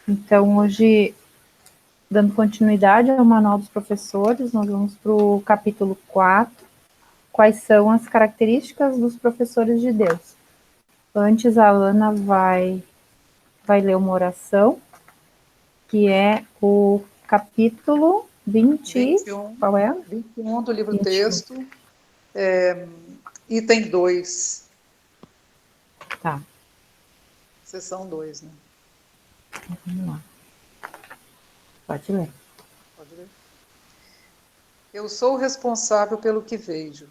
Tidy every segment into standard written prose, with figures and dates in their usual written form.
Então, hoje, dando continuidade ao Manual dos Professores, nós vamos para o capítulo 4, quais são as características dos professores de Deus. Antes, a Ana vai ler uma oração, que é o capítulo 21. Qual é? 21 do livro 21. texto, item 2. Tá. Seção 2, né? Vamos lá. Pode ler. Pode ler. Eu sou responsável pelo que vejo.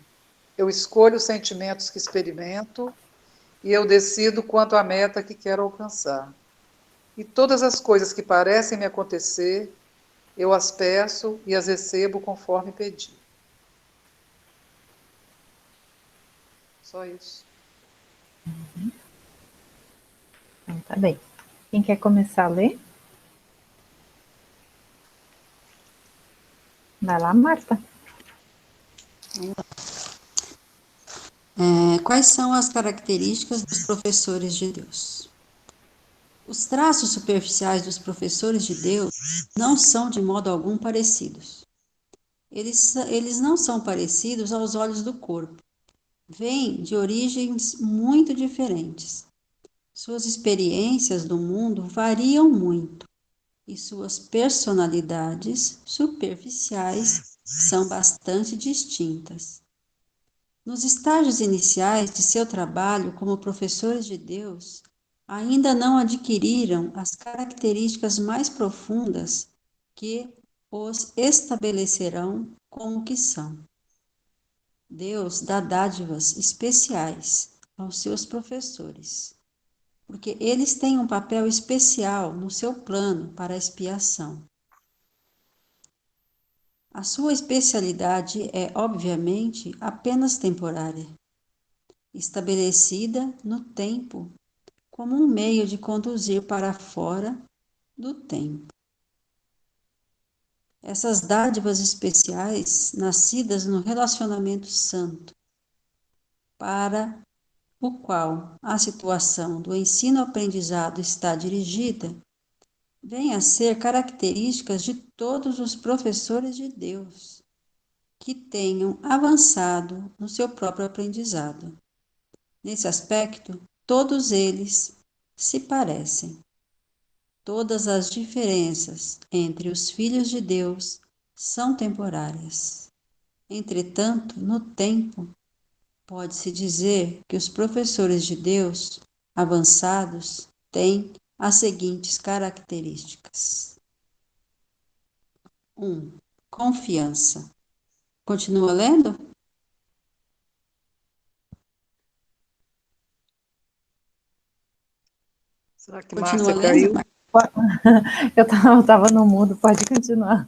Eu escolho os sentimentos que experimento e eu decido quanto à meta que quero alcançar. E todas as coisas que parecem me acontecer, eu as peço e as recebo conforme pedi. Só isso. Então, tá bem. Quem quer começar a ler? Vai lá, Marta. Quais são as características dos professores de Deus? Os traços superficiais dos professores de Deus não são de modo algum parecidos. Eles não são parecidos aos olhos do corpo. Vêm de origens muito diferentes. Suas experiências do mundo variam muito e suas personalidades superficiais são bastante distintas. Nos estágios iniciais de seu trabalho como professores de Deus, ainda não adquiriram as características mais profundas que os estabelecerão como o que são. Deus dá dádivas especiais aos seus professores, porque eles têm um papel especial no seu plano para a expiação. A sua especialidade é, obviamente, apenas temporária, estabelecida no tempo como um meio de conduzir para fora do tempo. Essas dádivas especiais, nascidas no relacionamento santo, para o qual a situação do ensino-aprendizado está dirigida, vêm a ser características de todos os professores de Deus que tenham avançado no seu próprio aprendizado. Nesse aspecto, todos eles se parecem. Todas as diferenças entre os filhos de Deus são temporárias. Entretanto, no tempo, pode-se dizer que os professores de Deus avançados têm as seguintes características. 1. Confiança. Continua lendo? Será que Continua Márcia lendo? caiu? Eu estava no mudo, pode continuar.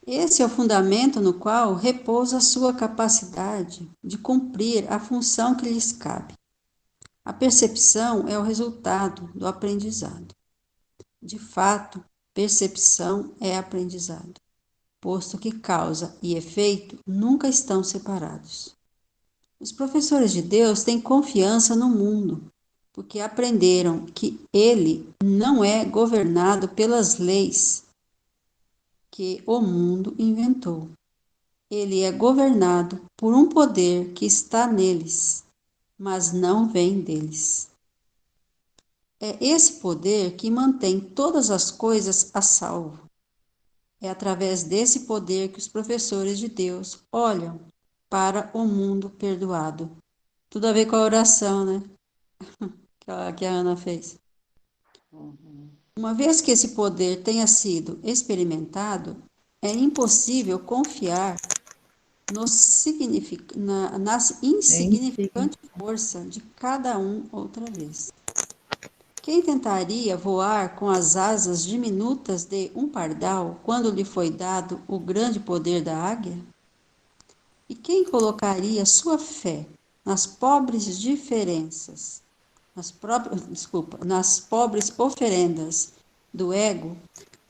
Esse é o fundamento no qual repousa a sua capacidade de cumprir a função que lhes cabe. A percepção é o resultado do aprendizado. De fato, percepção é aprendizado, posto que causa e efeito nunca estão separados. Os professores de Deus têm confiança no mundo, porque aprenderam que ele não é governado pelas leis que o mundo inventou. Ele é governado por um poder que está neles, mas não vem deles. É esse poder que mantém todas as coisas a salvo. É através desse poder que os professores de Deus olham para o mundo perdoado. Tudo a ver com a oração, né? Que a Ana fez. Uma vez que esse poder tenha sido experimentado, é impossível confiar nas insignificante força de cada um outra vez. Quem tentaria voar com as asas diminutas de um pardal quando lhe foi dado o grande poder da águia? E quem colocaria sua fé nas pobres diferenças, nas pobres oferendas do ego,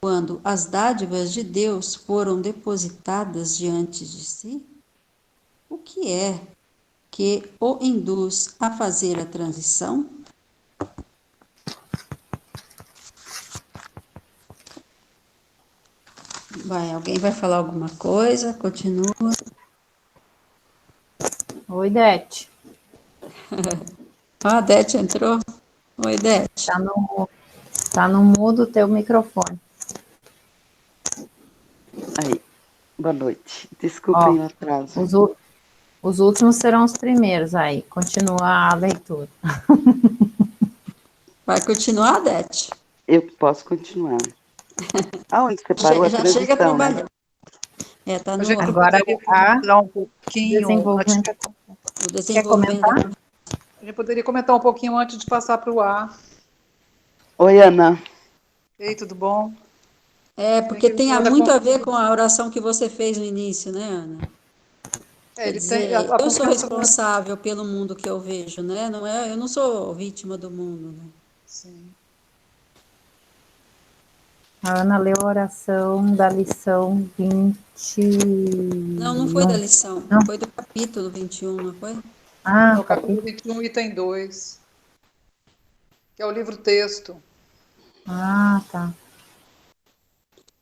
quando as dádivas de Deus foram depositadas diante de si? O que é que o induz a fazer a transição? Alguém vai falar alguma coisa? Continua. Oi, Dete. Ah, a Dete entrou. Oi, Dete. Tá no mudo o teu microfone. Aí, boa noite. Ó, Desculpem o atraso. os últimos serão os primeiros aí. Continua a leitura. Vai continuar, Dete? Eu posso continuar. Aonde você parou? A Já chega transição, né? trabalhando. Tá A no gente Agora poderia a comentar um pouquinho, desenvolvimento. o Quer desenvolvimento comentar? a gente poderia comentar um pouquinho antes de passar para o ar. Oi, Ana. Ei, tudo bom? Tem porque que tem lembrar da muito a ver com a oração que você fez no início, né, Ana? Quer ele tem dizer, a eu sou confiança, né? responsável pelo mundo que eu vejo, né? Eu não sou vítima do mundo, né? Sim. A Ana leu a oração da lição 21. Não foi da lição, Não? foi do capítulo 21, não foi? É Ah, o capítulo 21, item 2, que é o livro-texto. Ah, tá.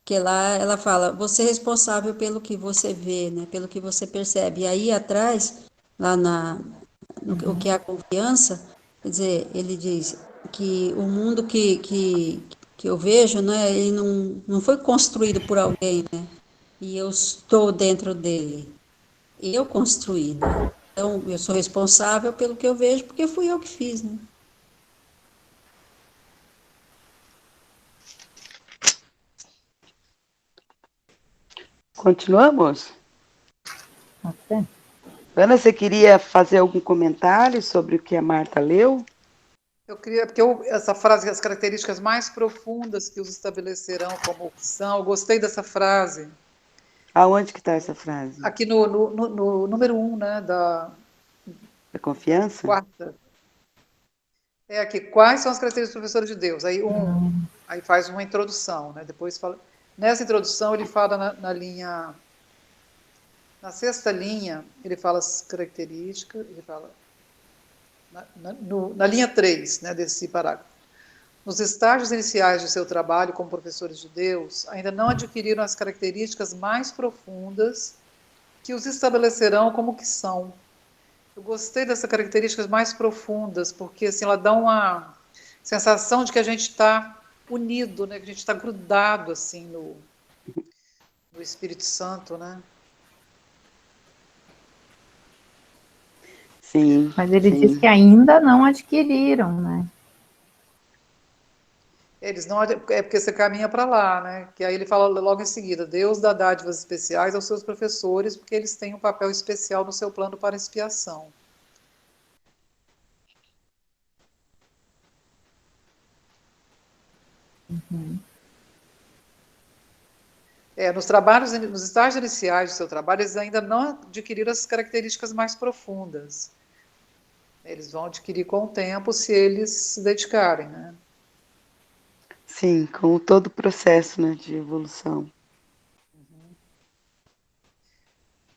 Que lá ela fala, você é responsável pelo que você vê, né? Pelo que você percebe. E aí atrás, lá o que é a confiança, quer dizer, ele diz que o mundo que eu vejo, né? Ele não foi construído por alguém, né? E eu estou dentro dele. Eu construí, né? Então, eu sou responsável pelo que eu vejo, porque fui eu que fiz, né? Continuamos? Pode ser? Ana, você queria fazer algum comentário sobre o que a Marta leu? Eu queria, porque essa frase, as características mais profundas que os estabelecerão como opção, eu gostei dessa frase. Aonde que está essa frase? Aqui no número 1, né, da Da confiança? quarta. É aqui, quais são as características do professor de Deus? Aí faz uma introdução, né? Depois fala. Nessa introdução, ele fala na linha. Na sexta linha, ele fala as características, ele fala. Na linha 3, né, desse parágrafo. Nos estágios iniciais de seu trabalho como professores de Deus, ainda não adquiriram as características mais profundas que os estabelecerão como que são. Eu gostei dessas características mais profundas, porque assim, ela dá uma sensação de que a gente está unido, né? Que a gente está grudado assim no Espírito Santo, né? Sim, Mas ele diz sim. que ainda não adquiriram, né? Eles não é porque você caminha para lá, né? Que aí ele fala logo em seguida: Deus dá dádivas especiais aos seus professores, porque eles têm um papel especial no seu plano para expiação. Nos trabalhos, nos estágios iniciais do seu trabalho, eles ainda não adquiriram as características mais profundas. Eles vão adquirir com o tempo se eles se dedicarem, né? Sim, com todo o processo, né, de evolução.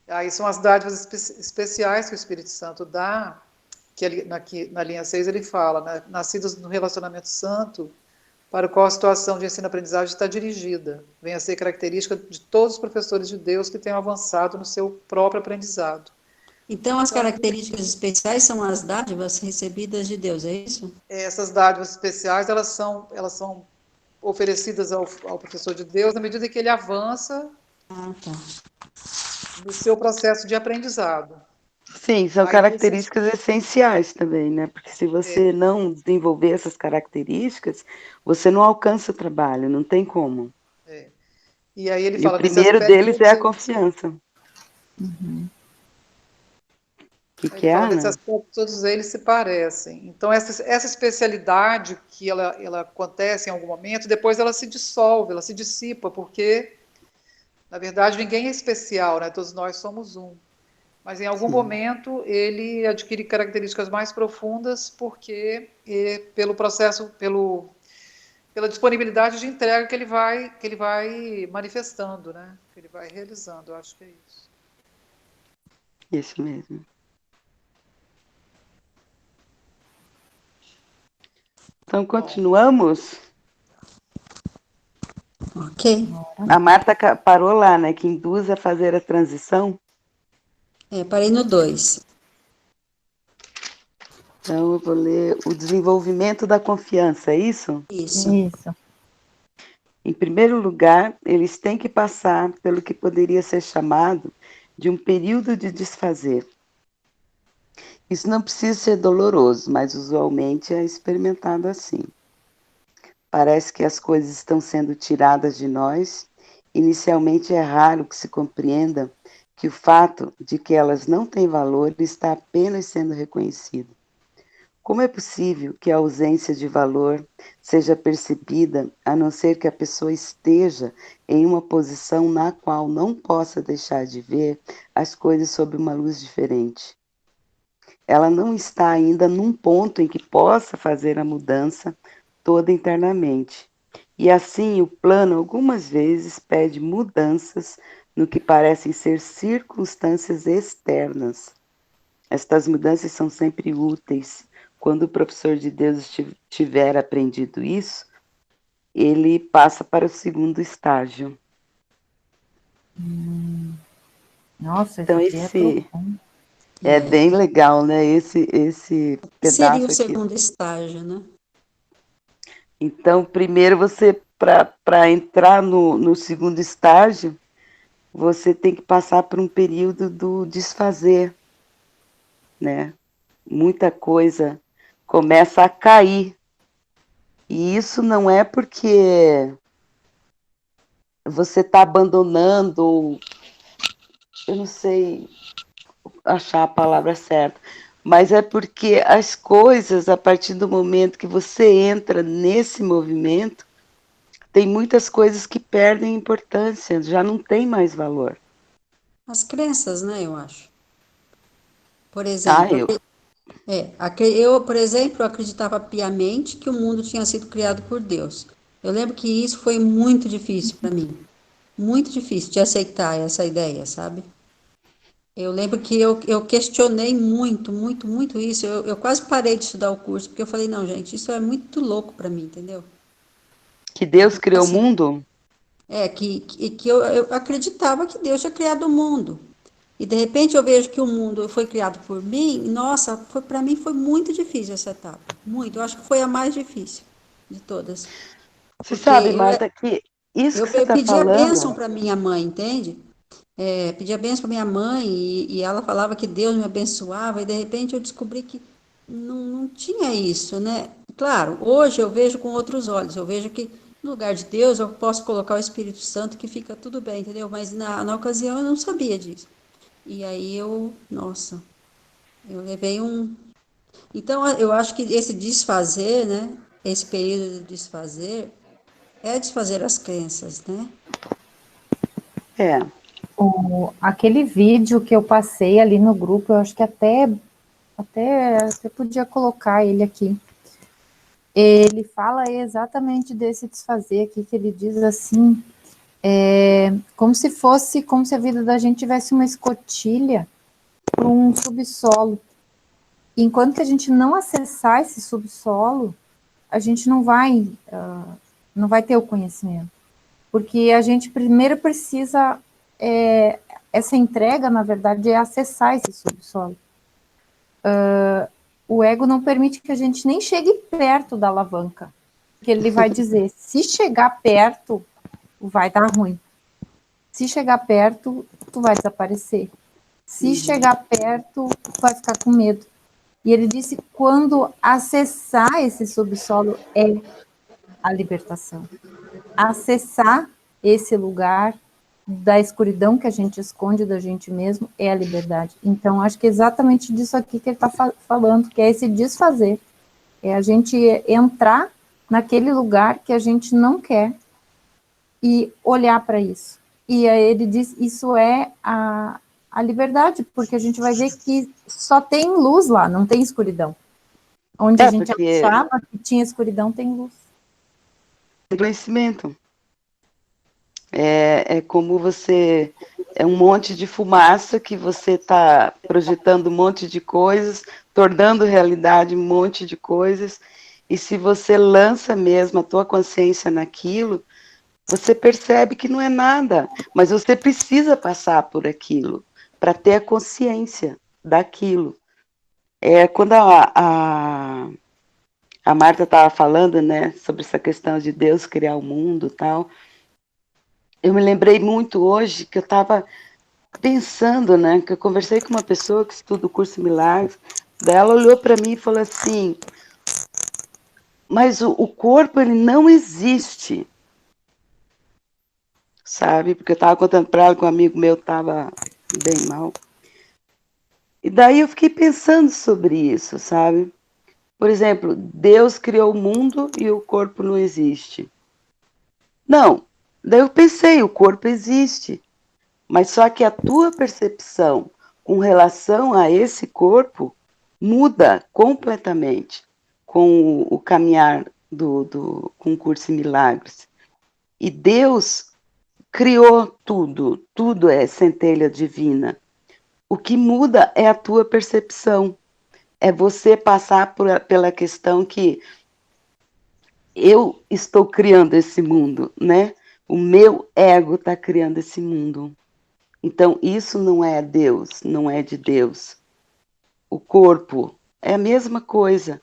Aí são as dádivas especiais que o Espírito Santo dá, que ele, na linha 6 ele fala, né? Nascidos no relacionamento santo, para o qual a situação de ensino-aprendizagem está dirigida, vem a ser característica de todos os professores de Deus que tenham avançado no seu próprio aprendizado. Então, as Então, características especiais são as dádivas recebidas de Deus, é isso? essas dádivas especiais, elas são oferecidas ao professor de Deus na medida que ele avança Ah, tá. no seu processo de aprendizado. Sim, são Aí, nesses, características essenciais também, né? Porque se você não desenvolver essas características, você não alcança o trabalho, não tem como. e aí ele E o fala, nesse primeiro aspecto, deles é todos a eles. confiança. O Aí que ele é, fala, nesse Ana? aspecto, todos eles se parecem. Então, essa especialidade que ela acontece em algum momento, depois ela se dissolve, ela se dissipa, porque, na verdade, ninguém é especial, né? Todos nós somos um. Mas, em algum Sim, momento, ele adquire características mais profundas, porque, pelo processo, pela disponibilidade de entrega que ele vai manifestando, né? Que ele vai realizando, eu acho que é isso. isso mesmo. Então, Bom, Ok. Ok. A Marta parou lá, né? Que induz a fazer a transição. Parei no 2. Então, eu vou ler o desenvolvimento da confiança, é isso? Isso. Isso. Em primeiro lugar, eles têm que passar pelo que poderia ser chamado de um período de desfazer. Isso não precisa ser doloroso, mas usualmente é experimentado assim. Parece que as coisas estão sendo tiradas de nós. Inicialmente é raro que se compreenda que o fato de que elas não têm valor está apenas sendo reconhecido. Como é possível que a ausência de valor seja percebida a não ser que a pessoa esteja em uma posição na qual não possa deixar de ver as coisas sob uma luz diferente? Ela não está ainda num ponto em que possa fazer a mudança toda internamente. E assim, o plano algumas vezes pede mudanças no que parecem ser circunstâncias externas. Estas mudanças são sempre úteis. Quando o professor de Deus tiver aprendido isso, ele passa para o segundo estágio. Nossa, esse Então, aqui é esse profundo. é bem legal, né? Esse Seria pedaço o aqui. segundo estágio, né? Então, primeiro você, para entrar no segundo estágio, você tem que passar por um período do desfazer, né? Muita coisa começa a cair. E isso não é porque você está abandonando, ou eu não sei achar a palavra certa, mas é porque as coisas, a partir do momento que você entra nesse movimento, tem muitas coisas que perdem importância, já não tem mais valor. As crenças, né, eu acho. Por Ah, exemplo, por exemplo, acreditava piamente que o mundo tinha sido criado por Deus. Eu lembro que isso foi muito difícil para mim. Muito difícil de aceitar essa ideia, sabe? Eu lembro que eu questionei muito, muito, muito isso. Eu quase parei de estudar o curso, porque eu falei, não, gente, isso é muito louco para mim, entendeu? que Deus criou o Assim, mundo? que eu acreditava que Deus tinha criado o mundo. E de repente eu vejo que o mundo foi criado por mim, nossa, para mim foi muito difícil essa etapa. Muito, eu acho que foi a mais difícil de todas. Você Porque sabe, Marta, que isso que você eu está pedi a bênção falando, para minha mãe, entende? Pedi a bênção para minha mãe e ela falava que Deus me abençoava, e de repente eu descobri que não tinha isso, né? Claro, hoje eu vejo com outros olhos, eu vejo que no lugar de Deus eu posso colocar o Espírito Santo que fica tudo bem, entendeu? Mas na ocasião eu não sabia disso. E aí nossa, eu levei um. Então eu acho que esse desfazer, né? Esse período de desfazer é desfazer as crenças, né? é, Aquele vídeo que eu passei ali no grupo, eu acho que até podia colocar ele aqui. Ele fala exatamente desse desfazer aqui, que ele diz assim, como se a vida da gente tivesse uma escotilha para um subsolo. Enquanto que a gente não acessar esse subsolo, a gente não vai ter o conhecimento. Porque a gente primeiro precisa, essa entrega, na verdade, é acessar esse subsolo. O ego não permite que a gente nem chegue perto da alavanca. Porque ele vai dizer, se chegar perto, vai dar ruim. Se chegar perto, tu vai desaparecer. Se chegar perto, tu vai ficar com medo. E ele disse, quando acessar esse subsolo é a libertação. Acessar esse lugar da escuridão que a gente esconde da gente mesmo é a liberdade. Então, acho que é exatamente disso aqui que ele está falando, que é esse desfazer. É a gente entrar naquele lugar que a gente não quer e olhar para isso. E aí ele diz, isso é a liberdade, porque a gente vai ver que só tem luz lá, não tem escuridão. Onde a gente porque achava que tinha escuridão, tem luz. conhecimento. É como você. É um monte de fumaça que você está projetando um monte de coisas, tornando realidade um monte de coisas, e se você lança mesmo a tua consciência naquilo, você percebe que não é nada, mas você precisa passar por aquilo para ter a consciência daquilo. Quando a Marta estava falando, né, sobre essa questão de Deus criar o mundo e tal, eu me lembrei muito hoje que eu estava pensando, né, que eu conversei com uma pessoa que estuda o curso Milagres, daí ela olhou para mim e falou assim, mas o corpo, ele não existe, sabe? Porque eu estava contando para ela que um amigo meu estava bem mal. E daí eu fiquei pensando sobre isso, sabe? Por exemplo, Deus criou o mundo e o corpo não existe. Não, daí eu pensei, o corpo existe, mas só que a tua percepção com relação a esse corpo muda completamente com o caminhar do concurso em milagres. E Deus criou tudo, tudo é centelha divina. O que muda é a tua percepção, é você passar pela questão que eu estou criando esse mundo, né? O meu ego está criando esse mundo. Então, isso não é Deus, não é de Deus. O corpo é a mesma coisa.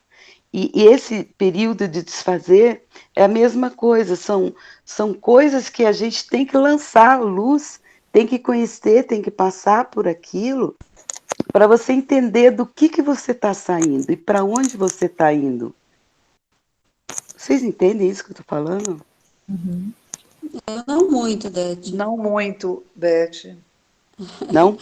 E esse período de desfazer é a mesma coisa. São coisas que a gente tem que lançar à luz, tem que conhecer, tem que passar por aquilo, para você entender do que você está saindo e para onde você está indo. Vocês entendem isso que eu estou falando? Uhum. Eu não muito, Dete. Não muito, Beth. Não?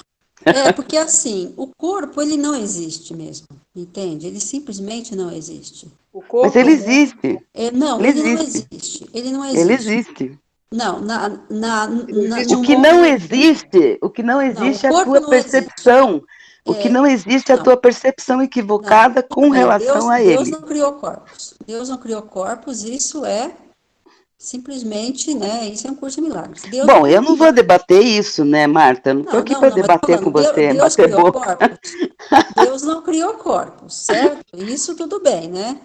Porque assim, o corpo, ele não existe mesmo, entende? Ele simplesmente não existe. O Mas corpo ele não. existe. Não, Ele ele não existe. existe. Ele não Ele existe. existe. Não, Ele existe no O que mundo. não existe, o que não Não, o existe é a corpo tua não existe. percepção. O que não existe é a Não, tua percepção não. equivocada Tudo com bem, relação a Deus ele. não criou corpos. Deus não criou corpos, isso é simplesmente, né? Isso é um curso de milagres. Deus não Bom, eu criou não vou corpos. debater isso, né, Marta? Eu não estou aqui para Não, mas tô debater com falando, você, Deus bater criou boca. corpos. Deus não criou corpos, certo? Isso tudo bem, né?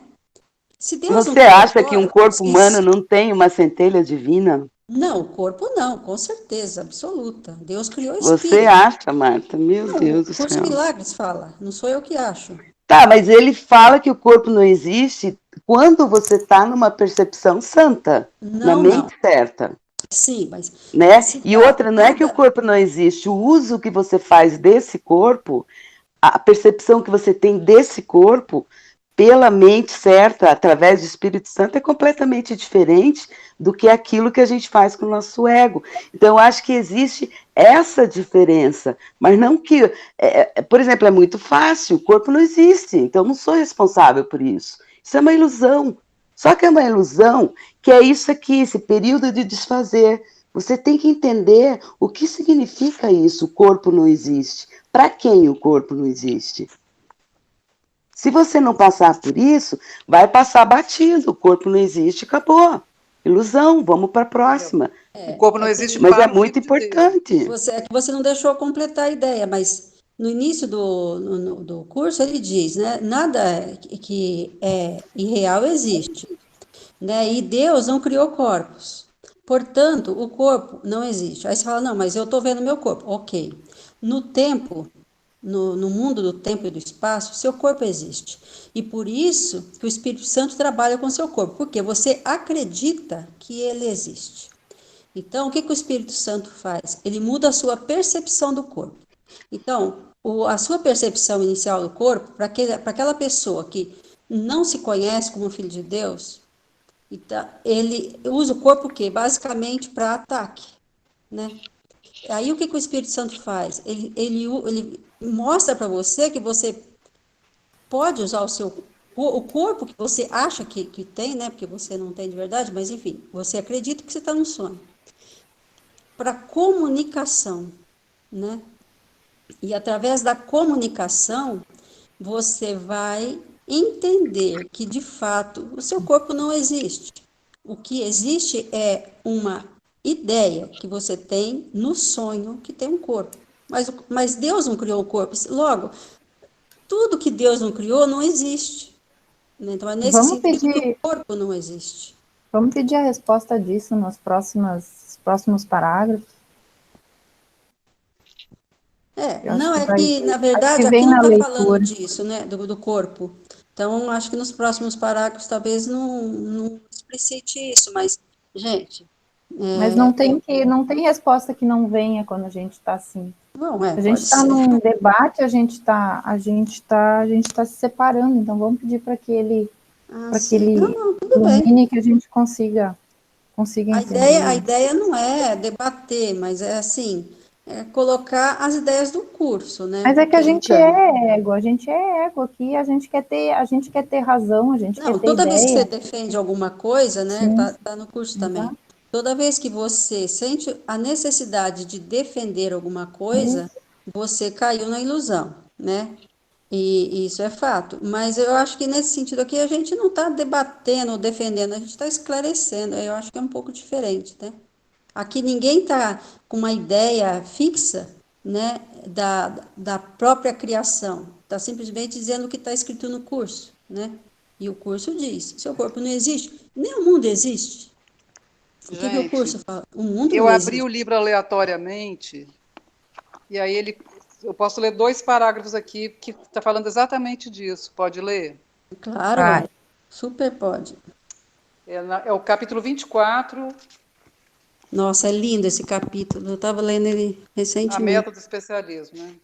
Se Deus não Você criou acha que um corpos, corpo humano não tem uma centelha divina? não, o corpo não, com certeza, absoluta. Deus criou Você espírito. acha, Marta? Meu Não, o Deus do curso de céu. milagres fala, não sou eu que acho. Tá, mas ele fala que o corpo não existe quando você está numa percepção santa, na Não. mente certa. Sim, mas Né? se E dá outra, não é que o nada. corpo não existe, o uso que você faz desse corpo, a percepção que você tem desse corpo, pela mente certa, através do Espírito Santo, é completamente diferente do que aquilo que a gente faz com o nosso ego. Então, eu acho que existe essa diferença, mas não que. Por exemplo, é muito fácil, o corpo não existe, então eu não sou responsável por isso. Isso é uma ilusão. Só que é uma ilusão que é isso aqui, esse período de desfazer. Você tem que entender o que significa isso, o corpo não existe. Para quem o corpo não existe? Se você não passar por isso, vai passar batido. O corpo não existe, acabou. Ilusão, vamos para a próxima. O corpo não existe Mas é para o muito filho de Deus. importante. É que você não deixou eu completar a ideia, mas no início do curso ele diz, né? Nada que é irreal existe, né? E Deus não criou corpos. Portanto, o corpo não existe. Aí você fala, não, mas eu estou vendo meu corpo. Ok. No tempo, no mundo do tempo e do espaço, seu corpo existe. E por isso que o Espírito Santo trabalha com seu corpo, porque você acredita que ele existe. Então, o que o Espírito Santo faz? Ele muda a sua percepção do corpo. Então, a sua percepção inicial do corpo, para aquela pessoa que não se conhece como filho de Deus, então, ele usa o corpo o quê? Basicamente para ataque, né? Aí o que o Espírito Santo faz? Ele mostra para você que você pode usar o corpo que você acha que tem, né? Porque você não tem de verdade, mas enfim, você acredita que você está num sonho. Para comunicação, né? E através da comunicação, você vai entender que, de fato, o seu corpo não existe. O que existe é uma ideia que você tem no sonho que tem um corpo. Mas Deus não criou o corpo. Logo, tudo que Deus não criou não existe. Né? Então, é nesse Vamos sentido que o pedir, corpo não existe. Vamos pedir a resposta disso nos próximos parágrafos. Eu acho Não, que é que, na acho verdade, que aqui vem não na está falando leitura. disso, né, do corpo. Então, acho que nos próximos parágrafos talvez não explicite isso, mas, gente, Mas não tem resposta que não venha quando a gente está assim. bom, A gente pode está ser. num debate, a gente tá se separando. Então vamos pedir Ah, para que sim. Não, ele não, tudo bem. ilumine, que a gente consiga A entender. ideia não é debater, mas é assim, colocar as ideias do curso, né? Mas é que Que a a gente gente é ego aqui, a gente quer ter razão, a gente quer Não, ter toda vez que você ideia. defende alguma coisa, né, Sim, tá no curso também. exato. Toda vez que você sente a necessidade de defender alguma coisa, você caiu na ilusão, né? E isso é fato. Mas eu acho que nesse sentido aqui a gente não está debatendo ou defendendo, a gente está esclarecendo. Eu acho que é um pouco diferente, né? Aqui ninguém está com uma ideia fixa, né, da própria criação. Está simplesmente dizendo o que está escrito no curso, né? E o curso diz: seu corpo não existe, nem o mundo existe. O que o Gente, curso fala? O mundo eu não abri o existe. livro aleatoriamente, e aí eu posso ler 2 parágrafos aqui que está falando exatamente disso. Pode ler? Claro, Vai. super pode. É o capítulo 24, Nossa, é lindo esse capítulo. Eu estava lendo ele a recentemente. meta do especialismo, né?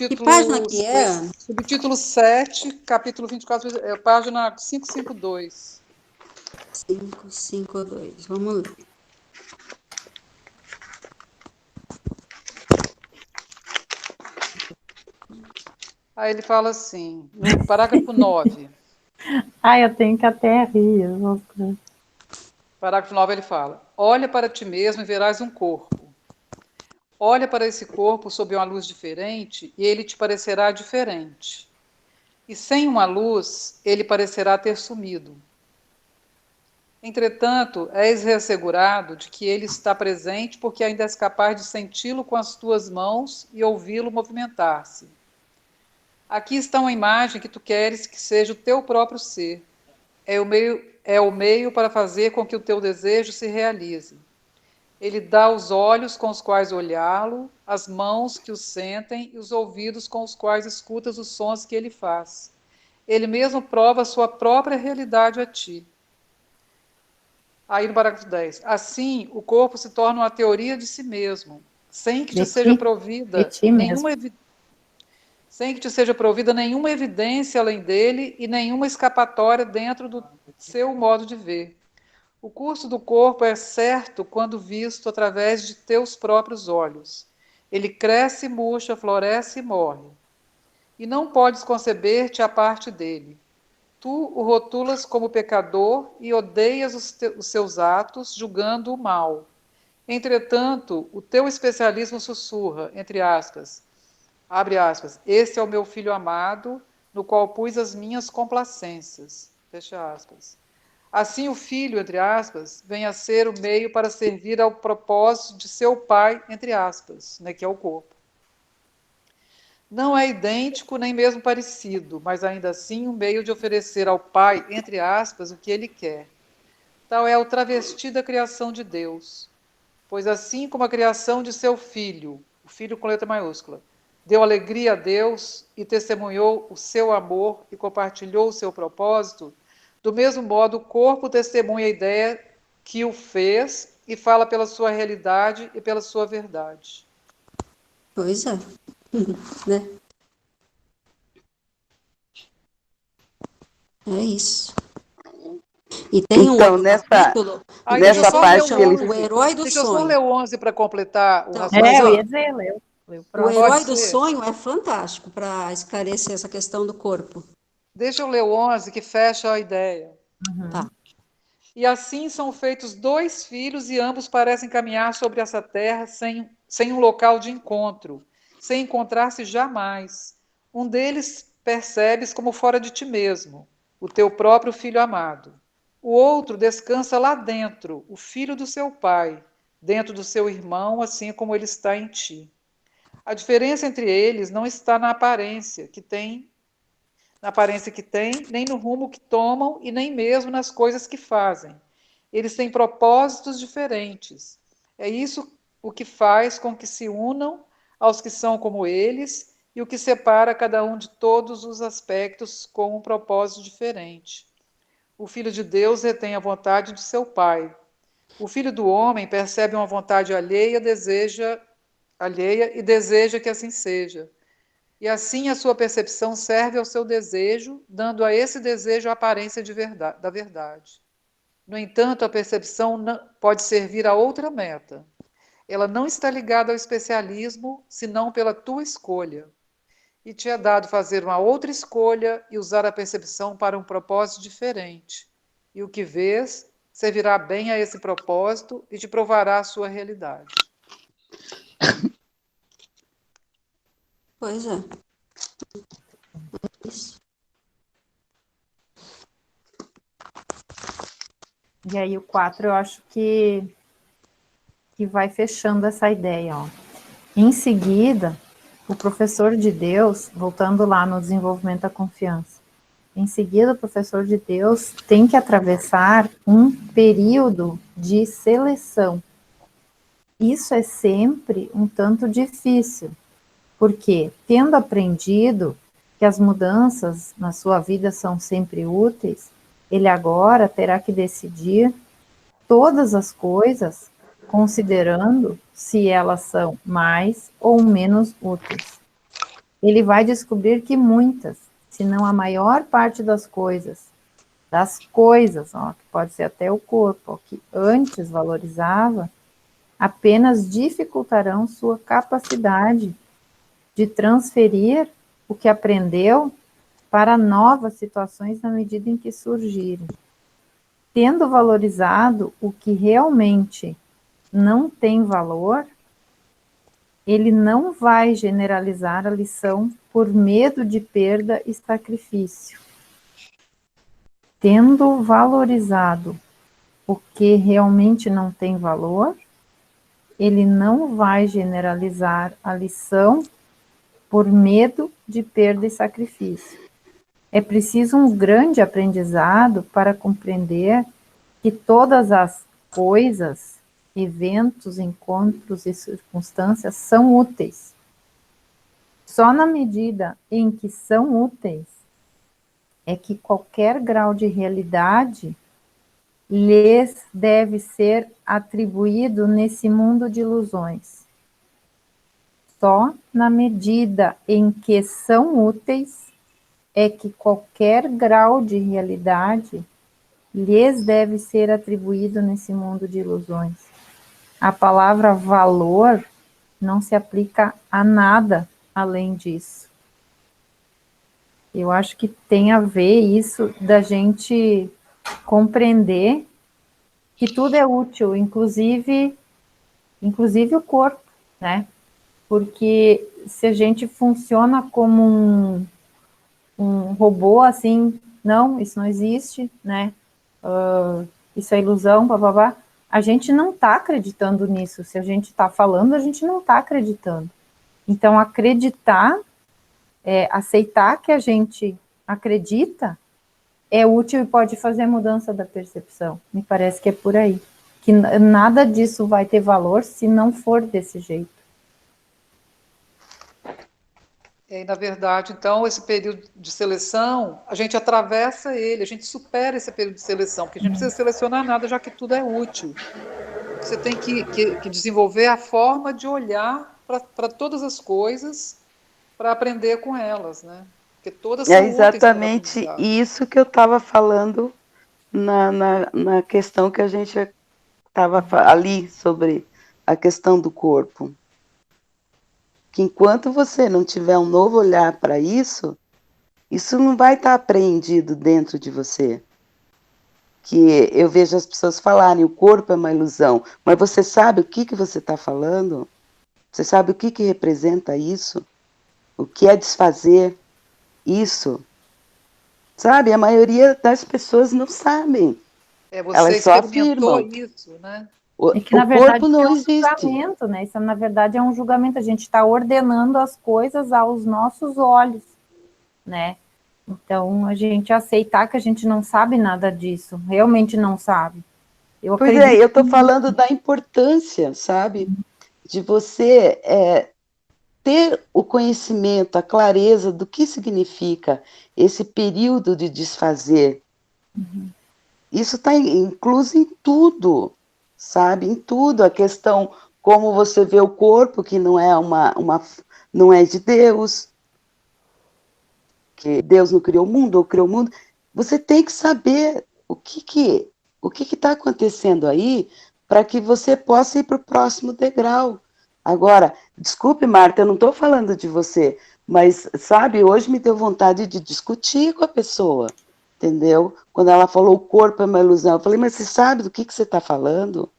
Que página Subtítulo, que é, Ana? subtítulo 7, capítulo 24, página 552. 552. Vamos ler. Aí ele fala assim, no parágrafo 9. Ai, eu tenho que até rir. Parágrafo 9 ele fala: olha para ti mesmo e verás um corpo. Olha para esse corpo sob uma luz diferente e ele te parecerá diferente. E sem uma luz, ele parecerá ter sumido. Entretanto, és reassegurado de que ele está presente porque ainda és capaz de senti-lo com as tuas mãos e ouvi-lo movimentar-se. Aqui está uma imagem que tu queres que seja o teu próprio ser. É o meio para fazer com que o teu desejo se realize. Ele dá os olhos com os quais olhá-lo, as mãos que o sentem e os ouvidos com os quais escutas os sons que ele faz. Ele mesmo prova a sua própria realidade a ti. Aí no parágrafo 10. Assim, o corpo se torna uma teoria de si mesmo, sem que te De seja ti, de provida ti mesmo. nenhuma evidência além dele e nenhuma escapatória dentro do seu modo de ver. O curso do corpo é certo quando visto através de teus próprios olhos. Ele cresce, murcha, floresce e morre. E não podes conceber-te à parte dele. Tu o rotulas como pecador e odeias os seus atos, julgando o mal. Entretanto, o teu especialismo sussurra, entre aspas, abre aspas, esse é o meu filho amado, no qual pus as minhas complacências, fecha aspas. Assim, o filho, entre aspas, vem a ser o meio para servir ao propósito de seu pai, entre aspas, né, que é o corpo. Não é idêntico nem mesmo parecido, mas ainda assim um meio de oferecer ao pai, entre aspas, o que ele quer. Tal é o travesti da criação de Deus. Pois assim como a criação de seu filho, o filho com letra maiúscula, deu alegria a Deus e testemunhou o seu amor e compartilhou o seu propósito, do mesmo modo o corpo testemunha a ideia que o fez e fala pela sua realidade e pela sua verdade. Pois é, né? É isso. E tem um Então, outro capítulo Aí deixa eu nessa só ler parte o que ele. o 11. Herói do Deixa eu só ler Sonho. o 11 para completar o Então, mas Eu ia ó, raciocínio. dizer, leu o o próximo. Pode Herói do ser? Sonho é fantástico para esclarecer essa questão do corpo. Deixa eu ler o 11 que fecha a ideia. Tá. E assim são feitos 2 filhos e ambos parecem caminhar sobre essa terra sem um local de encontro, sem encontrar-se jamais. Um deles percebes como fora de ti mesmo, o teu próprio filho amado. O outro descansa lá dentro, o filho do seu pai, dentro do seu irmão, assim como ele está em ti. A diferença entre eles não está na aparência que tem, nem no rumo que tomam e nem mesmo nas coisas que fazem. eles têm propósitos diferentes. É isso o que faz com que se unam aos que são como eles e o que separa cada um de todos os aspectos com um propósito diferente. O Filho de Deus retém a vontade de seu Pai. O Filho do Homem percebe uma vontade alheia e deseja que assim seja. E assim a sua percepção serve ao seu desejo, dando a esse desejo a aparência da verdade. No entanto, a percepção pode servir a outra meta. Ela não está ligada ao especialismo, senão pela tua escolha. E te é dado fazer uma outra escolha e usar a percepção para um propósito diferente. E o que vês servirá bem a esse propósito e te provará a sua realidade. Pois é. Isso. E aí o 4 eu acho que vai fechando essa ideia, ó. Em seguida, o professor de Deus, voltando lá no desenvolvimento da confiança, em seguida o professor de Deus tem que atravessar um período de seleção. Isso é sempre um tanto difícil, porque tendo aprendido que as mudanças na sua vida são sempre úteis, ele agora terá que decidir todas as coisas, considerando se elas são mais ou menos úteis. Ele vai descobrir que muitas, se não a maior parte das coisas, ó, que pode ser até o corpo, ó, que antes valorizava, apenas dificultarão sua capacidade de transferir o que aprendeu para novas situações na medida em que surgirem. Tendo valorizado o que realmente não tem valor, ele não vai generalizar a lição por medo de perda e sacrifício. Tendo valorizado o que realmente não tem valor, ele não vai generalizar a lição por medo de perda e sacrifício. É preciso um grande aprendizado para compreender que todas as coisas, eventos, encontros e circunstâncias são úteis. Só na medida em que são úteis é que qualquer grau de realidade lhes deve ser atribuído nesse mundo de ilusões. Só na medida em que são úteis é que qualquer grau de realidade lhes deve ser atribuído nesse mundo de ilusões. A palavra valor não se aplica a nada além disso. Eu acho que tem a ver isso da gente compreender que tudo é útil, inclusive o corpo, né? Porque se a gente funciona como um robô, assim, não, isso não existe, né? Isso é ilusão, blá, a gente não está acreditando nisso. Se a gente está falando, a gente não está acreditando. Então, acreditar, aceitar que a gente acredita, é útil e pode fazer mudança da percepção. Me parece que é por aí. Que nada disso vai ter valor se não for desse jeito. E, na verdade, então, esse período de seleção, a gente atravessa ele, a gente supera esse período de seleção, porque a gente não precisa selecionar nada, já que tudo é útil. Você tem que desenvolver a forma de olhar para todas as coisas, para aprender com elas, né? Porque todas são É úteis para o exatamente aprendizado. isso que eu estava falando na questão que a gente estava ali sobre a questão do corpo. Que enquanto você não tiver um novo olhar para isso não vai estar apreendido dentro de você. Que eu vejo as pessoas falarem, o corpo é uma ilusão, mas você sabe o que você está falando? Você sabe o que representa isso? O que é desfazer isso? Sabe, a maioria das pessoas não sabem. Você Elas só experimentou afirmam. isso, né? É que, na O verdade, corpo não é um existe. julgamento, né? Isso, na verdade, é um julgamento. A gente está ordenando as coisas aos nossos olhos, né? Então, a gente aceitar que a gente não sabe nada disso, realmente não sabe. Eu Pois acredito. é, eu estou falando da importância, sabe, de você ter o conhecimento, a clareza do que significa esse período de desfazer. Isso está incluso em tudo, sabe? Em tudo. A questão como você vê o corpo, que não é não é de Deus, que Deus não criou o mundo ou criou o mundo. Você tem que saber o que está acontecendo aí para que você possa ir para o próximo degrau. Agora, desculpe, Marta, eu não estou falando de você, mas, sabe, hoje me deu vontade de discutir com a pessoa, entendeu? Quando ela falou o corpo é uma ilusão, eu falei, mas você sabe do que você está falando?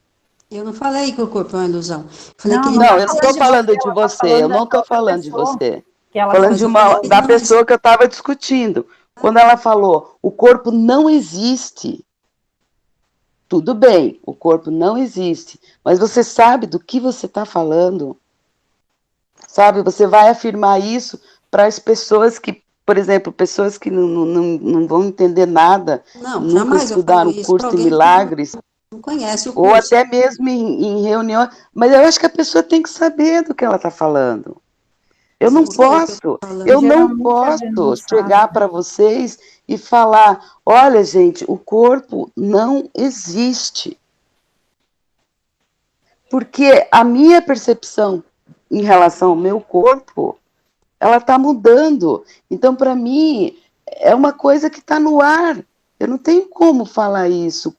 Eu não falei que o corpo é uma ilusão. Falei que Não, ele não Não, tá eu não falando estou de você, falando de ela tá você, eu falando não dessa estou outra falando de pessoa, você. que ela Falando Mas de eu falei que ele da não existe. pessoa que eu estava discutindo. Quando ela falou, o corpo não existe, tudo bem, o corpo não existe, mas você sabe do que você está falando? Sabe, você vai afirmar isso para as pessoas que, por exemplo, pessoas que não vão entender nada, Não, nunca jamais eu falo estudaram isso para curso de alguém que milagres, não conhece o ou curso. até mesmo em reunião, mas eu acho que a pessoa tem que saber do que ela está falando. Eu Mas não eu sei o que eu estou posso, falando. eu não geralmente a gente não posso sabe. chegar para vocês e falar: olha, gente, o corpo não existe. Porque a minha percepção em relação ao meu corpo, ela está mudando. Então, para mim, é uma coisa que está no ar. Eu não tenho como falar isso.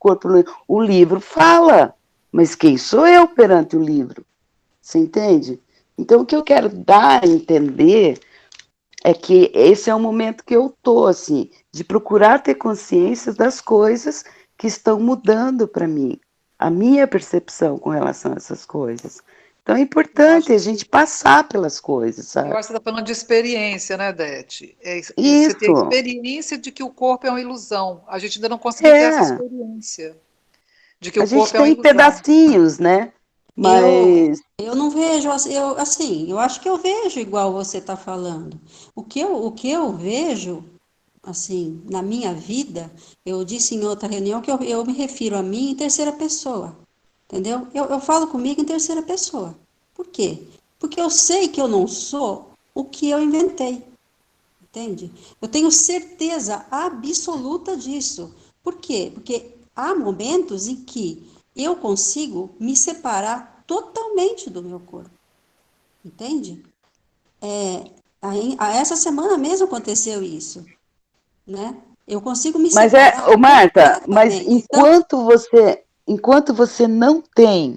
O livro fala, mas quem sou eu perante o livro? Você entende? Então, o que eu quero dar a entender é que esse é o momento que eu tô, assim, de procurar ter consciência das coisas que estão mudando para mim, a minha percepção com relação a essas coisas. Então é Eu acho, importante a gente passar pelas coisas, eu sabe? acho que você está falando de experiência, né, Dete? Você tem a Isso, experiência de que o corpo é uma ilusão. A gente ainda não conseguiu ter essa é. experiência de que A o gente corpo é uma tem ilusão. pedacinhos, né? Eu, Mas, eu não vejo, eu acho que eu vejo igual você está falando. O que eu vejo, assim, na minha vida, eu disse em outra reunião que eu me refiro a mim em terceira pessoa, entendeu? Eu falo comigo em terceira pessoa. Por quê? Porque eu sei que eu não sou o que eu inventei, entende? Eu tenho certeza absoluta disso. Por quê? Porque há momentos em que eu consigo me separar totalmente do meu corpo, entende? Essa semana mesmo aconteceu isso, né? Eu consigo me mas separar ô Marta, mas completamente. Então, enquanto você não tem,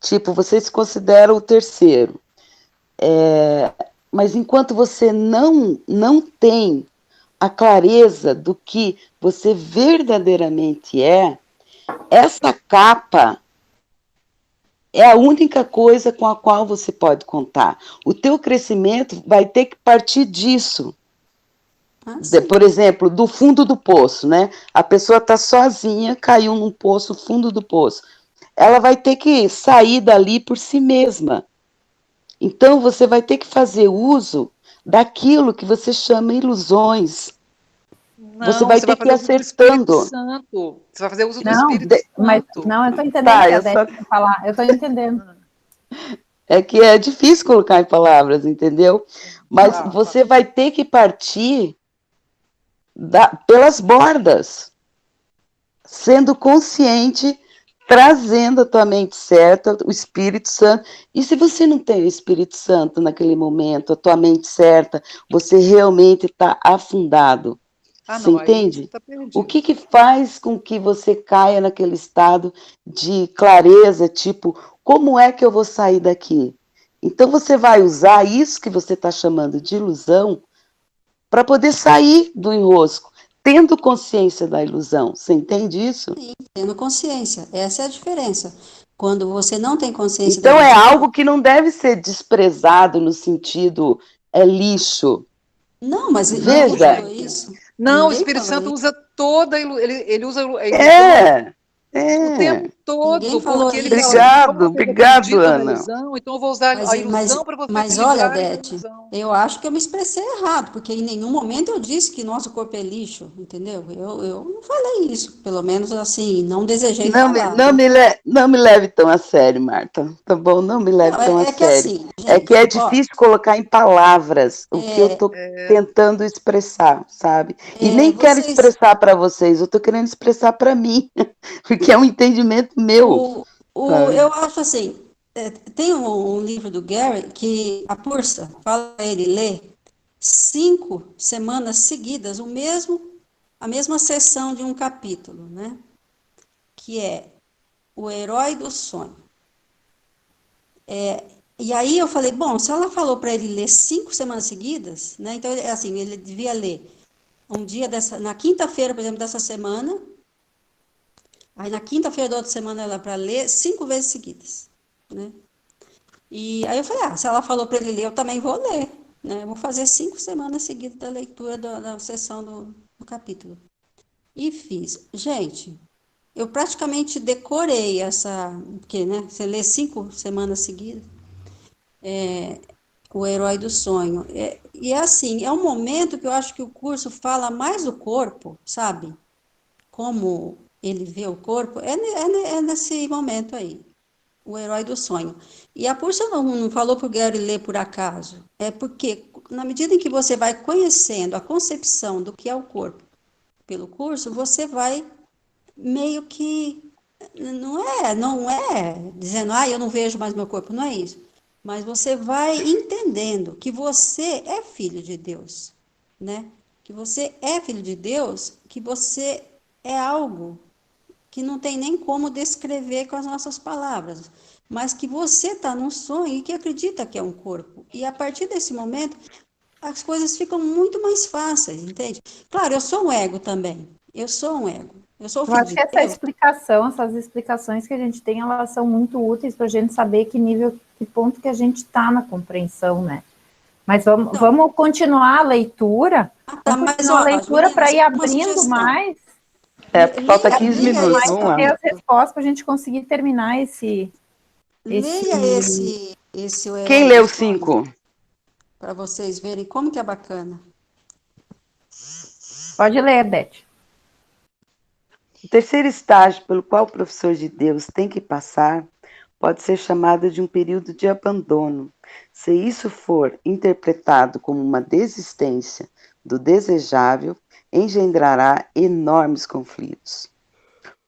tipo, você se considera o terceiro, mas enquanto você não tem a clareza do que você verdadeiramente é, essa capa é a única coisa com a qual você pode contar. O teu crescimento vai ter que partir disso. sim, Por exemplo, do fundo do poço, né? A pessoa está sozinha, caiu num poço, fundo do poço. Ela vai ter que sair dali por si mesma. Então, você vai ter que fazer uso daquilo que você chama ilusões. Você Não, vai você vai ter que ir fazer uso do Espírito acertando. Santo. Você vai fazer uso do Não, Espírito mas Santo. não, eu estou entendendo o Tá, que a eu Débora só quer falar. Eu estou entendendo. é que é difícil colocar em palavras, entendeu? Mas Tá, você vai ter que partir pelas bordas, sendo consciente, trazendo a tua mente certa, o Espírito Santo. E se você não tem o Espírito Santo naquele momento, a tua mente certa, você realmente está afundado. ah, Você não, aí você entende? está O perdido. que faz com que você caia naquele estado de clareza, tipo, como é que eu vou sair daqui? Então você vai usar isso que você está chamando de ilusão para poder sair do enrosco, tendo consciência da ilusão. Você entende isso? tendo consciência. Essa é a diferença. Quando você não tem consciência da Então é ilusão, algo que não deve ser desprezado no sentido é lixo. não, mas ninguém Não, Veja, falou gente. isso. Não, o Ninguém Espírito falou Santo isso. usa toda a ele usa a ilusão é, o tempo é. todo, falou porque ele isso. fala assim, como você Obrigado, acredita na Ana. ilusão, então eu vou usar a ilusão para você Mas se olha, livrar da Odete, ilusão. eu acho que eu me expressei errado, porque em nenhum momento eu disse que nosso corpo é lixo, entendeu? Eu não falei isso, pelo menos assim, não desejei falar, né? Não me leve tão a sério, Marta, tá bom? Não me leve Não, tão a é que sério. assim, É que gente, é ó, difícil colocar em palavras o que eu tô tentando expressar, sabe? E nem quero vocês, expressar para vocês, eu tô querendo expressar para mim, porque é um entendimento meu, sabe? eu acho assim, tem um livro do Gary que a Pursa fala para ele ler 5 semanas seguidas a mesma sessão de um capítulo, né? Que é O Herói do Sonho. E aí eu falei, bom, se ela falou para ele ler 5 semanas seguidas, né? Então, assim, ele devia ler um dia na quinta-feira, por exemplo, dessa semana, aí na quinta-feira da outra semana ela para ler 5 vezes seguidas, né? E aí eu falei, se ela falou para ele ler, eu também vou ler, né? Eu vou fazer 5 semanas seguidas da leitura da sessão do capítulo. E fiz. Gente, eu praticamente decorei porque, né? Você lê 5 semanas seguidas. O Herói do Sonho. E é assim, é um momento que eu acho que o curso fala mais do corpo, sabe? Como ele vê o corpo, é nesse momento aí, o Herói do Sonho. E a Pursa não falou para o Gary ler por acaso, é porque na medida em que você vai conhecendo a concepção do que é o corpo pelo curso, você vai meio que não é dizendo, eu não vejo mais meu corpo, não é isso. Mas você vai entendendo que você é filho de Deus, né? Que você é filho de Deus, que você é algo que não tem nem como descrever com as nossas palavras, mas que você está num sonho e que acredita que é um corpo. E a partir desse momento, as coisas ficam muito mais fáceis, entende? Claro, eu sou um ego também. Eu sou um ego. Eu sou Eu filho acho de que Deus. essas explicações que a gente tem, elas são muito úteis para a gente saber que nível, que ponto que a gente está na compreensão, né? Mas vamos continuar a leitura, Tá, vamos mas continuar a ó, leitura para Juliana, ir só uma abrindo sugestão. mais, Falta 15 Leia minutos, mais esse vamos e lá. ter as capítulo. respostas para a gente conseguir terminar esse... Leia esse O Quem Herói do leu Sonho, 5? para vocês verem como que é bacana. Pode ler, Beth. O terceiro estágio pelo qual o professor de Deus tem que passar pode ser chamado de um período de abandono. Se isso for interpretado como uma desistência do desejável, engendrará enormes conflitos.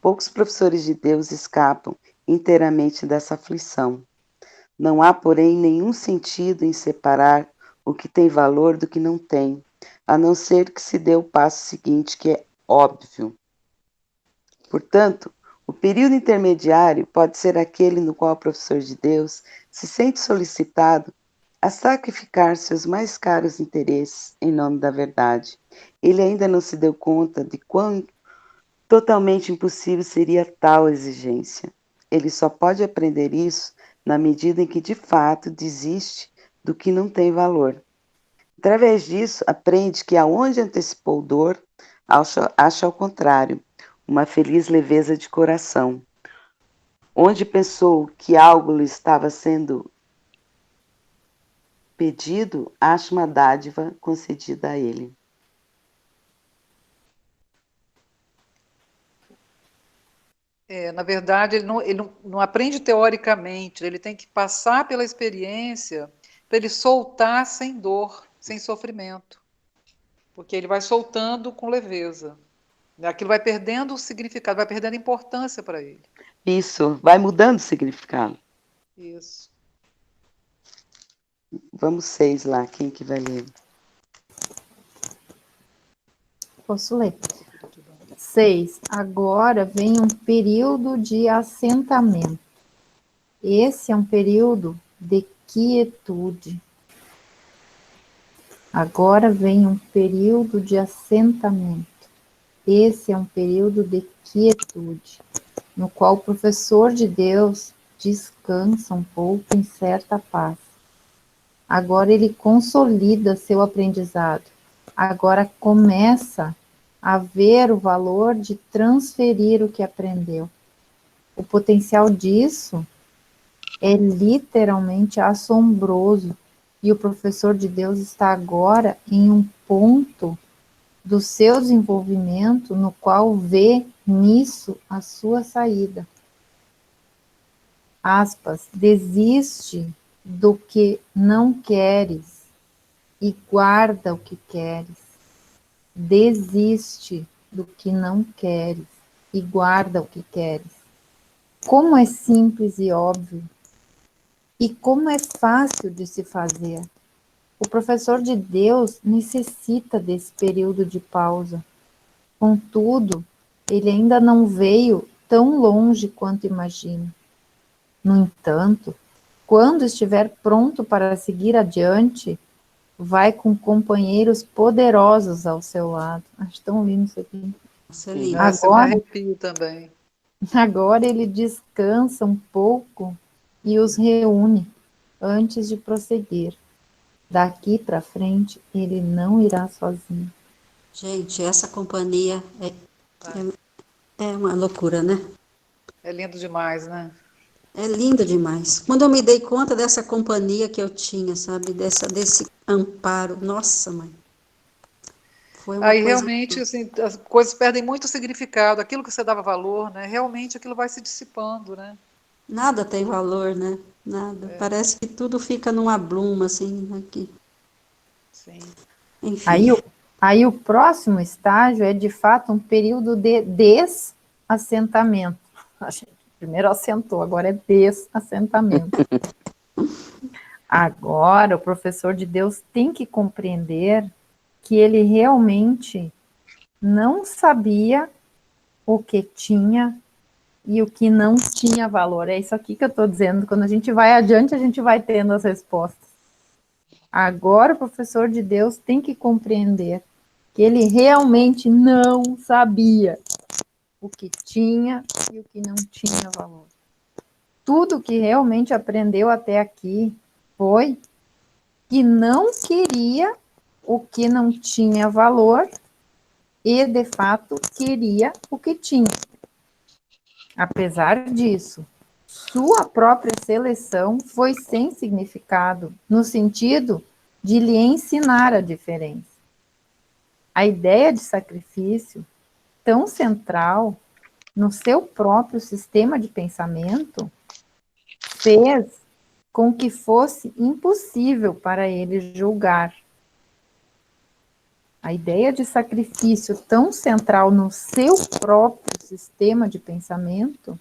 Poucos professores de Deus escapam inteiramente dessa aflição. Não há, porém, nenhum sentido em separar o que tem valor do que não tem, a não ser que se dê o passo seguinte, que é óbvio. Portanto, o período intermediário pode ser aquele no qual o professor de Deus se sente solicitado a sacrificar seus mais caros interesses em nome da verdade. Ele ainda não se deu conta de quão totalmente impossível seria tal exigência. Ele só pode aprender isso na medida em que de fato desiste do que não tem valor. Através disso, aprende que aonde antecipou dor, acha ao contrário, uma feliz leveza de coração. Onde pensou que algo lhe estava sendo pedido, acha uma dádiva concedida a ele. Na verdade, ele não aprende teoricamente, ele tem que passar pela experiência para ele soltar sem dor, sem sofrimento. Porque ele vai soltando com leveza. Aquilo vai perdendo o significado, vai perdendo a importância para ele. Isso, vai mudando o significado. Isso. Vamos 6 lá, quem que vai ler? Posso ler. 6. Agora vem um período de assentamento. Esse é um período de quietude. Agora vem um período de assentamento. Esse é um período de quietude, no qual o professor de Deus descansa um pouco em certa paz. Agora ele consolida seu aprendizado. Agora começa a ver o valor de transferir o que aprendeu. O potencial disso é literalmente assombroso. E o professor de Deus está agora em um ponto do seu desenvolvimento no qual vê nisso a sua saída. Aspas, desiste do que não queres e guarda o que queres. Desiste do que não queres e guarda o que queres. Como é simples e óbvio. E como é fácil de se fazer. O professor de Deus necessita desse período de pausa. Contudo, ele ainda não veio tão longe quanto imagina. No entanto, quando estiver pronto para seguir adiante, vai com companheiros poderosos ao seu lado. Acho tão lindo isso aqui. Isso é lindo. Nossa, eu me arrepio também. Agora ele descansa um pouco e os reúne antes de prosseguir. Daqui para frente, ele não irá sozinho. Gente, essa companhia é uma loucura, né? É lindo demais, né? É lindo demais. Quando eu me dei conta dessa companhia que eu tinha, sabe? Desse amparo. Nossa, mãe. Foi uma Aí coisa. realmente assim, as coisas perdem muito significado. Aquilo que você dava valor, né? Realmente aquilo vai se dissipando, né? Nada tem valor, né? Nada. Parece que tudo fica numa bruma, assim, aqui. Sim. Enfim. Aí o próximo estágio é, de fato, um período de desassentamento. A gente primeiro assentou, agora é desassentamento. Agora, o professor de Deus tem que compreender que ele realmente não sabia o que tinha e o que não tinha valor. É isso aqui que eu estou dizendo. Quando a gente vai adiante, a gente vai tendo as respostas. Agora, o professor de Deus tem que compreender que ele realmente não sabia o que tinha e o que não tinha valor. Tudo que realmente aprendeu até aqui foi que não queria o que não tinha valor e, de fato, queria o que tinha. Apesar disso, sua própria seleção foi sem significado, no sentido de lhe ensinar a diferença. A ideia de sacrifício, tão central no seu próprio sistema de pensamento, fez com que fosse impossível para ele julgar. A ideia de sacrifício tão central no seu próprio sistema de pensamento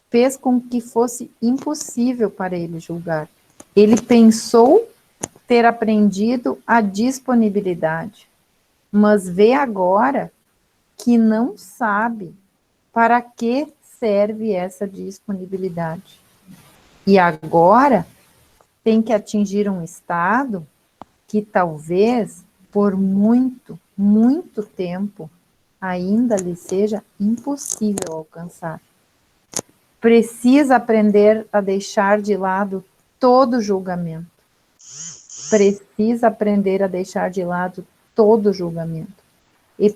fez com que fosse impossível para ele julgar. Ele pensou ter aprendido a disponibilidade, mas vê agora que não sabe para que serve essa disponibilidade. E agora tem que atingir um estado que talvez por muito, muito tempo ainda lhe seja impossível alcançar. Precisa aprender a deixar de lado todo julgamento. Precisa aprender a deixar de lado todo julgamento e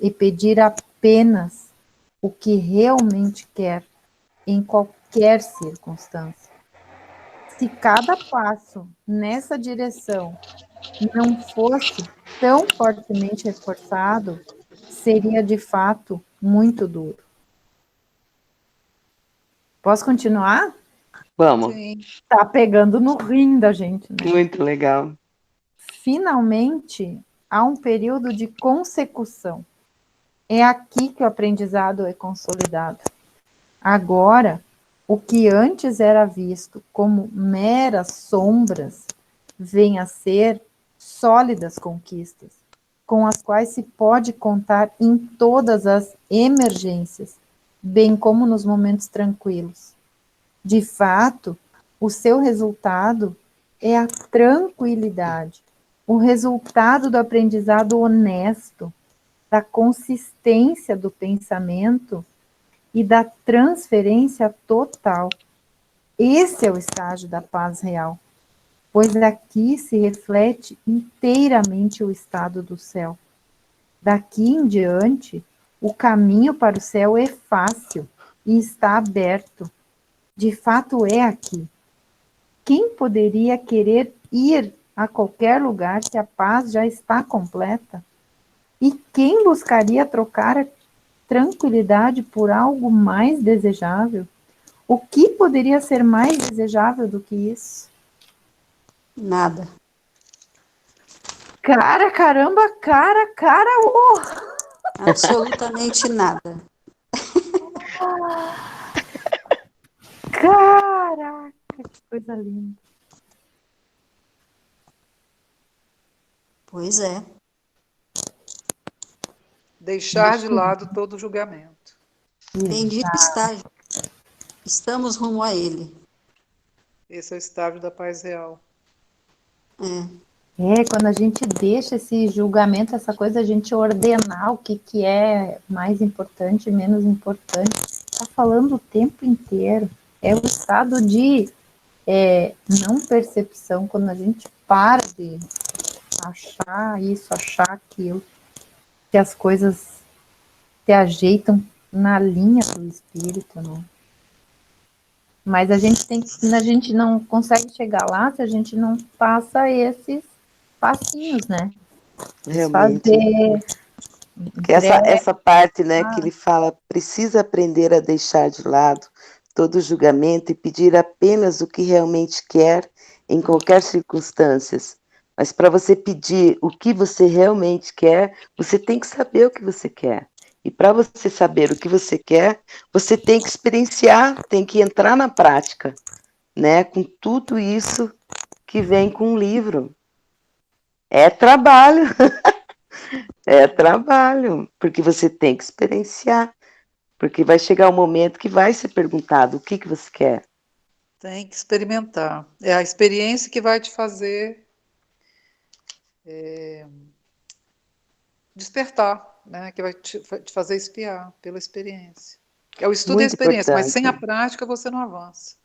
pedir apenas o que realmente quer em qualquer circunstância. Se cada passo nessa direção não fosse tão fortemente reforçado, seria de fato muito duro. Posso continuar? Vamos. Sim. Tá pegando no rim da gente, né? Muito legal. Finalmente, há um período de consecução. É aqui que o aprendizado é consolidado. Agora, o que antes era visto como meras sombras, vem a ser sólidas conquistas, com as quais se pode contar em todas as emergências, bem como nos momentos tranquilos. De fato, o seu resultado é a tranquilidade, o resultado do aprendizado honesto, da consistência do pensamento e da transferência total. Esse é o estágio da paz real, pois aqui se reflete inteiramente o estado do céu. Daqui em diante, o caminho para o céu é fácil, e está aberto. De fato é aqui. Quem poderia querer ir a qualquer lugar se a paz já está completa? E quem buscaria trocar a tranquilidade por algo mais desejável? O que poderia ser mais desejável do que isso? Nada. Cara, caramba, cara, Absolutamente nada. caraca, que coisa linda. Pois é. Deixar de lado todo julgamento. Bendito estágio. Estamos rumo a ele. Esse é o estágio da paz real. Quando a gente deixa esse julgamento, essa coisa, a gente ordenar o que é mais importante e menos importante, tá falando o tempo inteiro. É o estado de não percepção, quando a gente para de achar isso, achar aquilo, que as coisas se ajeitam na linha do espírito, né? Mas a gente não consegue chegar lá se a gente não passa esses passinhos, né? Realmente. Fazer Que essa parte, né, que ele fala, precisa aprender a deixar de lado todo julgamento e pedir apenas o que realmente quer em qualquer circunstância. Mas para você pedir o que você realmente quer, você tem que saber o que você quer. E para você saber o que você quer, você tem que experienciar, tem que entrar na prática, né, com tudo isso que vem com o livro. É trabalho. É trabalho, porque você tem que experienciar, porque vai chegar um momento que vai ser perguntado o que você quer. Tem que experimentar. É a experiência que vai te fazer despertar, né? Que vai te fazer espiar pela experiência. É o estudo e a Muito experiência, mas sem a importante. prática você não avança.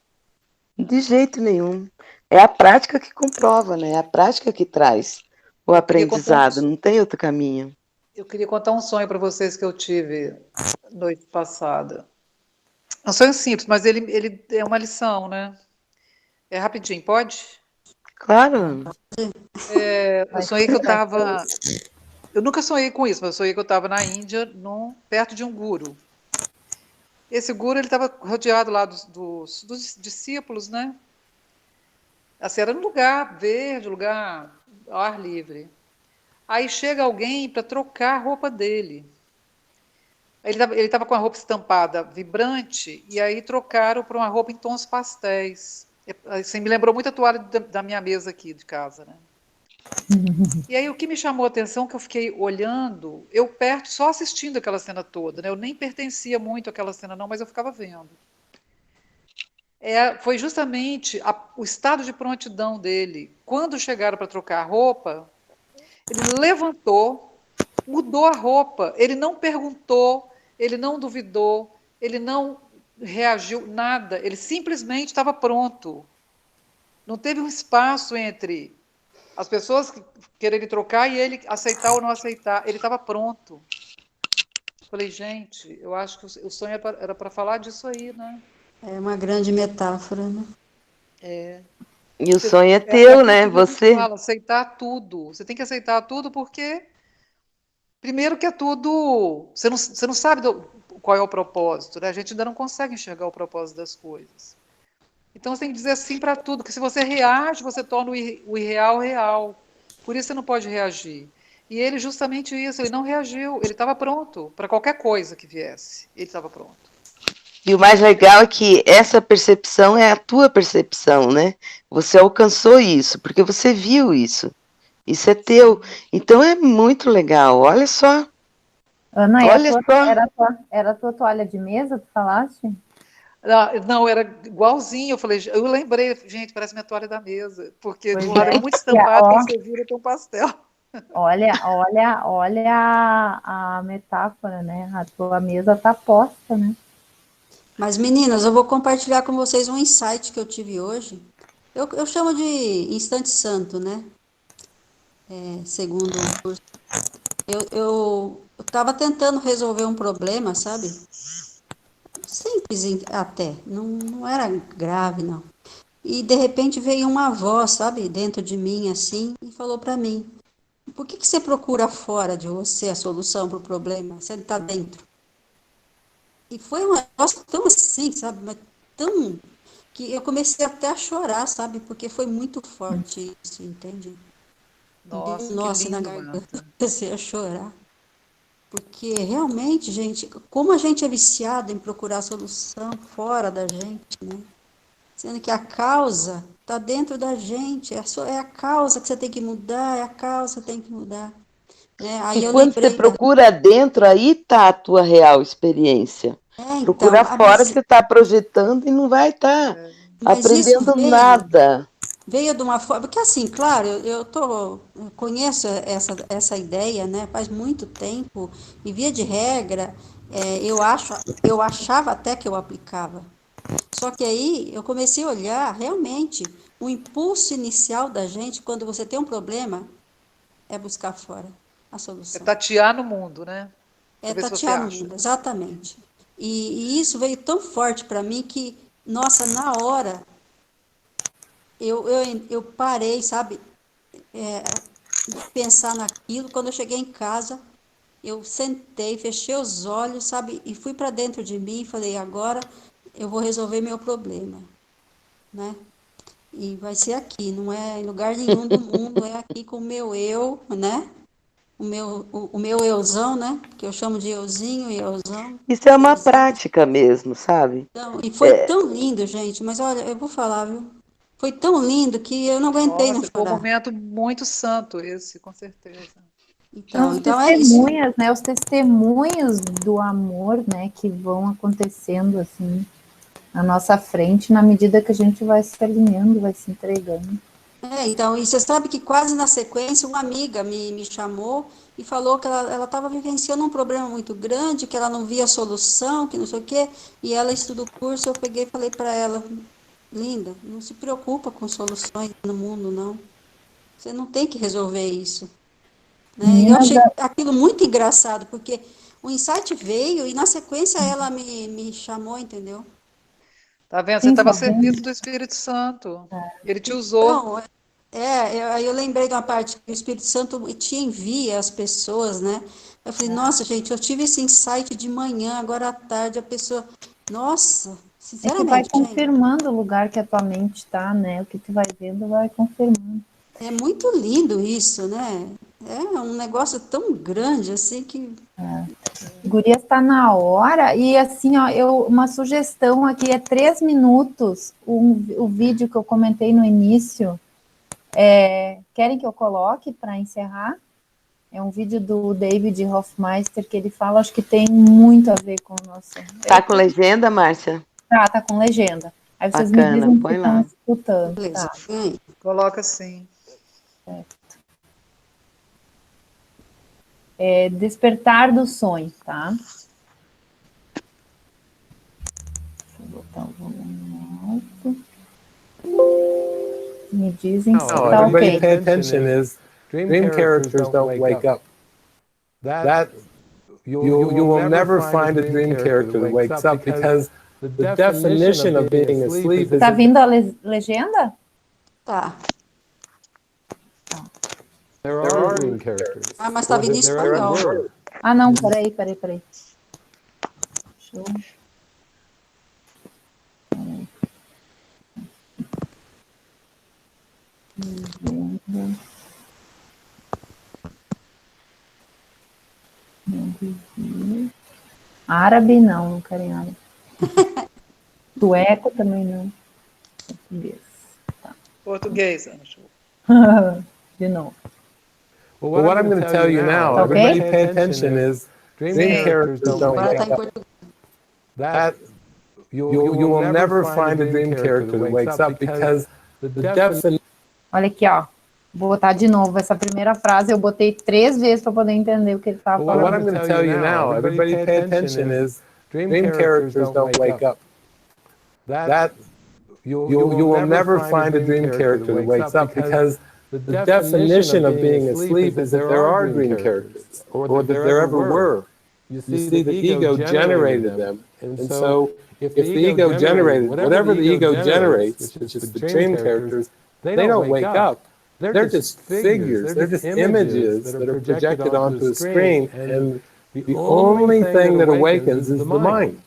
De jeito nenhum. É a prática que comprova, né? É a prática que traz o aprendizado, não tem outro caminho. Eu queria contar um sonho para vocês que eu tive noite passada. É um sonho simples, mas ele é uma lição, né? É rapidinho, pode? Claro, Eu sonhei que eu estava. Eu nunca sonhei com isso, mas eu sonhei que eu estava na Índia, perto de um guru. Esse guru ele estava rodeado lá dos discípulos, né? Assim, era um lugar verde, lugar ao ar livre. Aí chega alguém para trocar a roupa dele. Ele estava com a roupa estampada vibrante, e aí trocaram para uma roupa em tons pastéis. Assim, me lembrou muito a toalha da minha mesa aqui de casa, né? E aí o que me chamou a atenção, que eu fiquei olhando, eu perto, só assistindo aquela cena toda, né? Eu nem pertencia muito àquela cena não, mas eu ficava vendo. Foi justamente o estado de prontidão dele. Quando chegaram para trocar a roupa, ele levantou, mudou a roupa, ele não perguntou, ele não duvidou, ele não reagiu, nada, ele simplesmente estava pronto. Não teve um espaço entre as pessoas quererem trocar e ele aceitar ou não aceitar. Ele estava pronto. Falei, gente, eu acho que o sonho era para falar disso aí, né? É uma grande metáfora, né? e o sonho é É teu, aquilo né? que Jesus Você. fala, aceitar tudo. Você tem que aceitar tudo porque, primeiro que é tudo, você não sabe qual é o propósito, né? A gente ainda não consegue enxergar o propósito das coisas. Então você tem que dizer sim para tudo, que se você reage, você torna o irreal real. Por isso você não pode reagir. E ele justamente isso, ele não reagiu, ele estava pronto para qualquer coisa que viesse. Ele estava pronto. E o mais legal é que essa percepção é a tua percepção, né? Você alcançou isso, porque você viu isso. Isso é teu. Então é muito legal. Olha só. Ana, Olha só. era a tua toalha de mesa, tu falaste? Não, era igualzinho. Eu falei, eu lembrei, gente, parece minha toalha da mesa, porque de Pois um lado é é. muito estampado, quando você vira tem um pastel. Olha a metáfora, né? A tua mesa tá posta, né? Mas, meninas, eu vou compartilhar com vocês um insight que eu tive hoje. Eu chamo de instante santo, né? Segundo o curso. Eu estava tentando resolver um problema, sabe? simples até, não era grave, não. E de repente veio uma voz, sabe, dentro de mim assim, e falou para mim: por que você procura fora de você a solução para o problema? Você está dentro. E foi um negócio tão assim, sabe, mas tão que eu comecei até a chorar, sabe, porque foi muito forte isso, entende? Me deu um Nossa, que nó assim na lindo, garganta, Marta. comecei a chorar. Porque realmente, gente, como a gente é viciado em procurar solução fora da gente, né? Sendo que a causa está dentro da gente, é a causa que você tem que mudar, é a causa que você tem que mudar. Né? E Aí eu quando você lembrei da. procura dentro, aí tá a tua real experiência. Então, Procurar fora, você está projetando e não vai estar mas isso aprendendo veio, nada. veio de uma forma. Porque, assim, claro, eu conheço essa ideia, né, faz muito tempo, e via de regra, eu achava até que eu aplicava. Só que aí eu comecei a olhar, realmente, o impulso inicial da gente, quando você tem um problema, é buscar fora a É solução. tatear no mundo, né? É Para ver se você tatear no acha. mundo, exatamente. E isso veio tão forte para mim que, nossa, na hora, eu parei, sabe, de pensar naquilo. Quando eu cheguei em casa, eu sentei, fechei os olhos, sabe, e fui para dentro de mim e falei: agora eu vou resolver meu problema, né? E vai ser aqui, não é em lugar nenhum do mundo, é aqui com o meu eu, né? O meu euzão, né? Que eu chamo de euzinho e euzão, Isso é uma euzinho. prática mesmo, sabe? Então, e foi tão lindo, gente, mas olha, eu vou falar, viu? Foi tão lindo que eu não aguentei não Nossa, foi um chorar. momento muito santo esse, com certeza. São Então é isso. os testemunhos do amor, né, que vão acontecendo assim na nossa frente, na medida que a gente vai se alinhando, vai se entregando. Então, e você sabe que quase na sequência uma amiga me chamou e falou que ela estava vivenciando um problema muito grande, que ela não via solução, que não sei o quê, e ela estuda o curso. Eu peguei e falei para ela: linda, não se preocupa com soluções no mundo, não. Você não tem que resolver isso. Né? E eu Meninas, achei aquilo muito engraçado, porque o insight veio e na sequência ela me chamou, entendeu? Tá vendo? Você sim, estava a só vem. serviço do Espírito Santo. Ele te usou. Então, aí eu lembrei de uma parte que o Espírito Santo te envia as pessoas, né? Eu falei: nossa, gente, eu tive esse insight de manhã, agora à tarde a pessoa, nossa, É que vai sinceramente, gente, confirmando o lugar que a tua mente está, né? O que tu vai vendo vai confirmando. é muito lindo isso, né? É um negócio tão grande assim que Gurias, está na hora. E assim, ó, uma sugestão aqui é 3 minutos. O vídeo que eu comentei no início. Querem que eu coloque para encerrar? É um vídeo do David Hoffmeister que ele fala, acho que tem muito a ver com o nosso. Tá com legenda, Márcia? Tá com legenda. Aí vocês me Bacana, dizem se põe estão lá. escutando. beleza. Tá. Coloca assim. Despertar do sonho, tá? Deixa eu botar o volume alto. Me dizem se tá Everybody ok. pay attention is dream characters don't wake up. That you will never find a dream character that wakes up because the definition of being asleep is Tá that vindo a legenda? Tá. there are dream characters. Ah, mas tá vindo em There ever espanhol. were. Ah, não, peraí. Deixa eu... Árabe não quero em árabe. Sueco também não. Português. Português, Anjo. De novo. Well, what I'm going to tell you now, Okay. everybody pay attention is dream characters don't Agora wake tá em up. português. That you will never find a dream character that wakes up because the definition. Olha aqui, ó. Vou botar de novo essa primeira frase. Eu botei 3 vezes para poder entender o que ele estava Well, what I'm falando. going to tell you now, everybody pay attention is dream characters don't wake up. That you will never find a dream character that wakes up because the definition of being asleep is that there are dream characters, or that there ever were. you see the ego generated them. And so if the ego generated, whatever the ego generates, which is the dream characters, they don't wake up. They're just figures, they're just images that are projected onto the screen, and the only thing that awakens is the mind.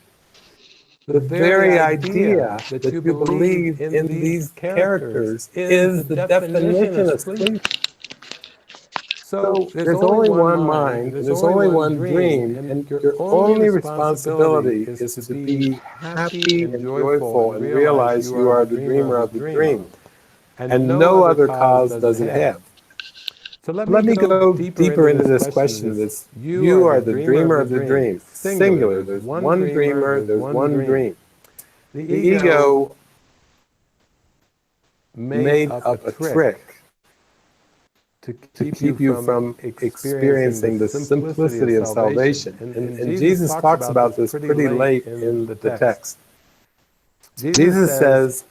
The very idea that you believe in these characters is the definition of sleep. So there's only one mind, and there's only one dream, and your only responsibility is to be happy and joyful and realize you are the dreamer of the dream. And no other cause does it have. So let me go deeper into this question. You are the dreamer of the dream. Singular. There's one dreamer, there's one dream. The ego made up a trick to keep you from experiencing the simplicity of salvation. And Jesus talks about this pretty late in the text. Jesus says,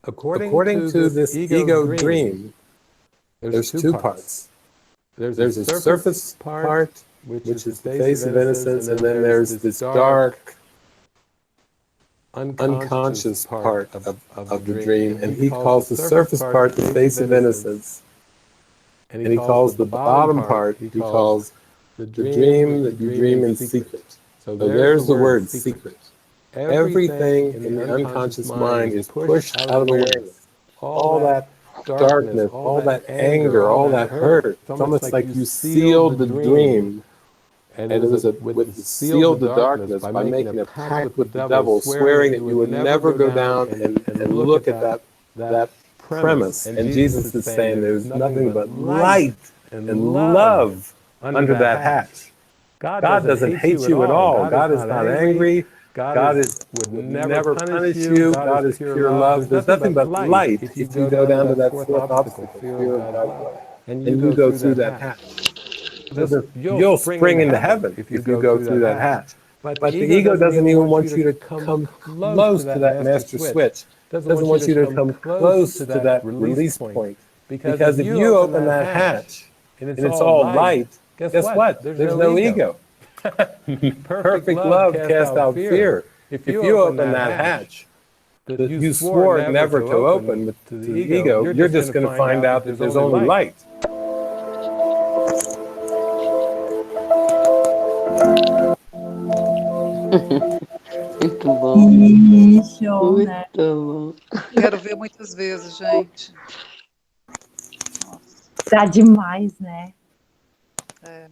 according to this ego dream, there's two parts. There's a surface part, which is the face of innocence, and then there's this dark, unconscious part of the dream. And he calls the surface part the face of innocence. And he calls the bottom part, he calls the dream that you dream in secret. So there's the word secret. Everything in the unconscious mind is pushed out of awareness. All that darkness, all that anger, all that hurt. It's almost like you sealed the dream, and it was sealed the darkness by making a pact with the devil, swearing that you would never go down and look at that premise. And Jesus is saying there's nothing but light and love under that hatch. God doesn't hate you at all. God is not angry. God would never punish you. God is pure love. There's nothing but light if you go down to that fourth obstacle, fear of God, and you go through that hatch. You'll spring into heaven if you go through that hatch. But the ego doesn't even want you to come close to that master switch. Doesn't want you to come close to that release point. Because if you open that hatch and it's all light, guess what? There's no ego. Perfect love casts out fear. If you open that hatch that you swore never to open to the ego, you're just going to find out that there's only light. Muito bom. Show, né? Muito bom. Quero ver muitas vezes, gente. Tá demais, né? É.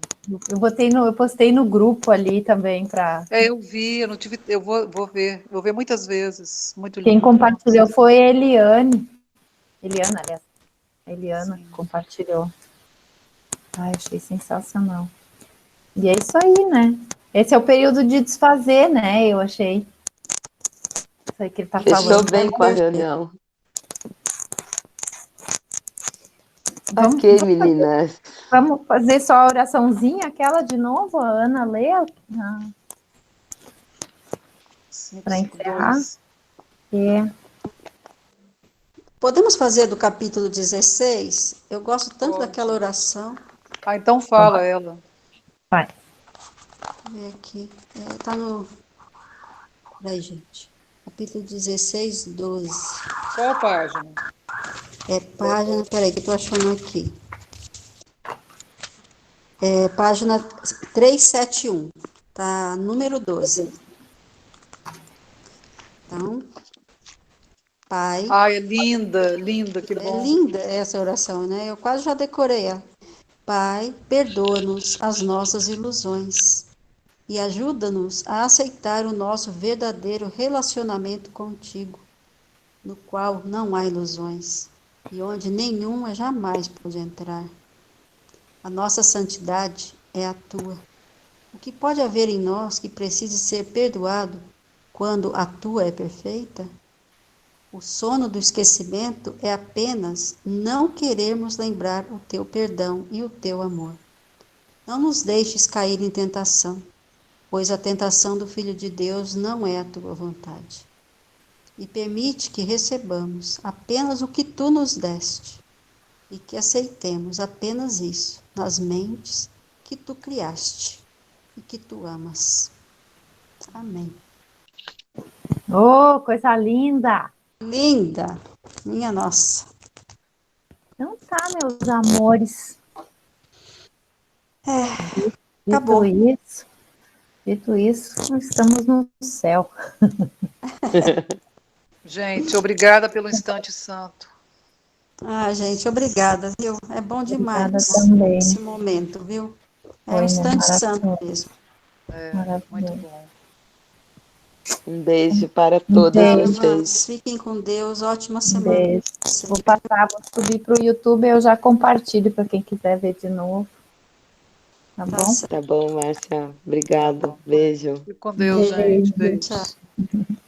Eu postei no grupo ali também para. Eu vi, eu não tive, eu vou ver muitas vezes. Muito lindo. Quem compartilhou foi a Eliane. Eliana, aliás. A Eliana que compartilhou. Ai, achei sensacional. E é isso aí, né? Esse é o período de desfazer, né? Eu achei. Isso aí que ele tá falando. Fechou bem com a reunião. Ok, meninas. Vamos fazer só a oraçãozinha, aquela de novo, a Ana lê, para encerrar. Podemos fazer do capítulo 16? Eu gosto tanto daquela oração. Ah, então fala ela. Vai. Vou ver aqui. Tá no... Peraí, gente. Capítulo 16, 12. Qual a página? Página... Peraí, que eu tô achando aqui. Página 371. Tá, número 12. Então... Pai... Ai, é linda, linda, que bom. É linda essa oração, né? Eu quase já decorei ela. Pai, perdoa-nos as nossas ilusões e ajuda-nos a aceitar o nosso verdadeiro relacionamento contigo, no qual não há ilusões e onde nenhuma jamais pode entrar. A nossa santidade é a tua. O que pode haver em nós que precise ser perdoado quando a tua é perfeita? O sono do esquecimento é apenas não querermos lembrar o teu perdão e o teu amor. Não nos deixes cair em tentação, pois a tentação do Filho de Deus não é a tua vontade. E permite que recebamos apenas o que tu nos deste, e que aceitemos apenas isso nas mentes que tu criaste. e que tu amas. Amém. Oh, coisa linda! Linda, minha nossa. Então tá, meus amores. Acabou. Dito isso, estamos no céu. Gente, obrigada pelo instante santo. Ah, gente, obrigada, viu? É bom Obrigada demais também. esse momento, viu? É um Foi, né? instante santo Maravilhoso. mesmo. Muito Maravilhoso. bom. Um beijo para Um todos beijo. vocês. Fiquem com Deus, ótima Um semana. beijo. Vou passar, vou subir para o YouTube, eu já compartilho para quem quiser ver de novo. Tá Tá bom? certo. Tá bom, Márcia? Obrigado. Tá bom. Beijo. Fique com Deus, gente. Beijo. Tchau. Beijos.